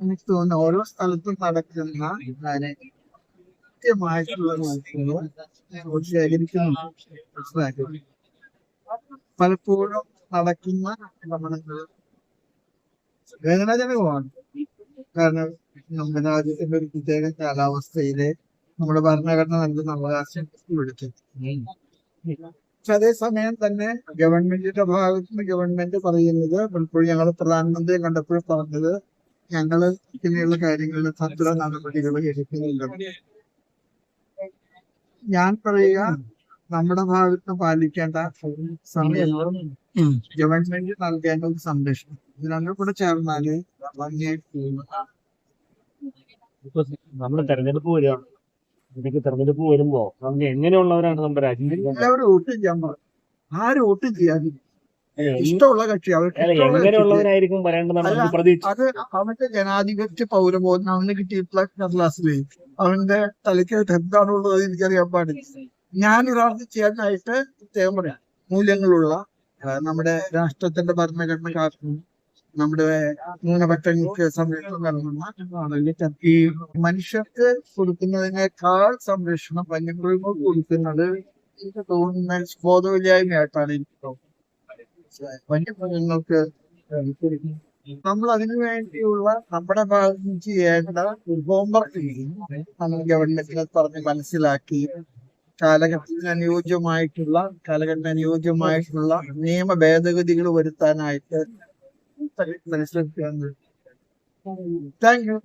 എനിക്ക് തോന്നുന്നു ഓരോ സ്ഥലത്തും നടക്കുന്ന കൃത്യമായിട്ടുള്ള മത്സരങ്ങൾ ശേഖരിക്കുന്നുണ്ട്. മനസ്സിലാക്കുന്നത് പലപ്പോഴും നടക്കുന്ന ഭ്രമണങ്ങൾ വേദനാജനകമാണ്. കാരണം നമ്മുടെ രാജ്യത്തിന്റെ ഒരു പ്രത്യേക കാലാവസ്ഥയിലെ നമ്മുടെ ഭരണഘടന നൽകുന്ന അവകാശം എടുത്തു. പക്ഷെ അതേസമയം തന്നെ ഗവൺമെന്റിന്റെ ഭാഗത്ത് നിന്ന് ഗവൺമെന്റ് പറയുന്നത് പലപ്പോഴും ഞങ്ങൾ പ്രധാനമന്ത്രിയെ കണ്ടപ്പോൾ പറഞ്ഞത് ഞങ്ങള് ഇങ്ങനെയുള്ള കാര്യങ്ങളിൽ തന്ത്ര നടപടികൾ എടുക്കുന്നില്ല. ഞാൻ പറയുക നമ്മുടെ ഭാഗത്ത് പാലിക്കേണ്ട സമയങ്ങളും ഗവൺമെന്റ് നൽകേണ്ട ഒരു സംരക്ഷണം ഇത് രണ്ടും കൂടെ ചേർന്നാല് നമ്മള് തെരഞ്ഞെടുപ്പ് വരികയാണ്. ഇതൊക്കെ തെരഞ്ഞെടുപ്പ് വരുമ്പോ നമുക്ക് എങ്ങനെയുള്ളവരാണ് നമ്മുടെ രാജ്യം? എല്ലാവരും വോട്ട് ചെയ്യാൻ പാടില്ല. ആര് വോട്ട് ചെയ്യാതില്ല. ഇഷ്ടമുള്ള കക്ഷി അവർക്ക് എങ്ങനെയുള്ളവരായിരിക്കും പറയേണ്ടതാണ് പ്രതീക്ഷ. അത് അവന്റെ ജനാധിപത്യ പൗരബോധം അവന് കിട്ടിയിട്ടുള്ള കടലാസിലേ അവന്റെ തലയ്ക്ക് എന്താണുള്ളത് എനിക്കറിയാൻ പാടില്ല. ഞാൻ ഒരാൾക്ക് ചെയ്യാനായിട്ട് പ്രത്യേകം പറയാം. മൂല്യങ്ങളുള്ള നമ്മുടെ രാഷ്ട്രത്തിന്റെ ഭരണഘടന കാക്കുന്നു, നമ്മുടെ ന്യൂനപക്ഷങ്ങൾക്ക് സംരക്ഷണം നൽകുന്ന ഈ മനുഷ്യർക്ക് കൊടുക്കുന്നതിനേക്കാൾ സംരക്ഷണം വന്യമൃഗങ്ങൾക്ക് കൊടുക്കുന്നത് എനിക്ക് തോന്നുന്ന ബോധമില്ലായ്മയായിട്ടാണ് എനിക്ക് തോന്നുന്നത്. വന്യമൃഗങ്ങൾക്ക് നമ്മൾ അതിനു വേണ്ടിയുള്ള നമ്മുടെ ഭാഗത്ത് ചെയ്യേണ്ട ഹോംവർക്ക് നമ്മൾ ഗവൺമെന്റിനെ പറഞ്ഞ് മനസ്സിലാക്കി കാലഘട്ടത്തിന് അനുയോജ്യമായിട്ടുള്ള നിയമ ഭേദഗതികൾ വരുത്താനായിട്ട് പരിശ്രമിക്കാൻ. Thank you.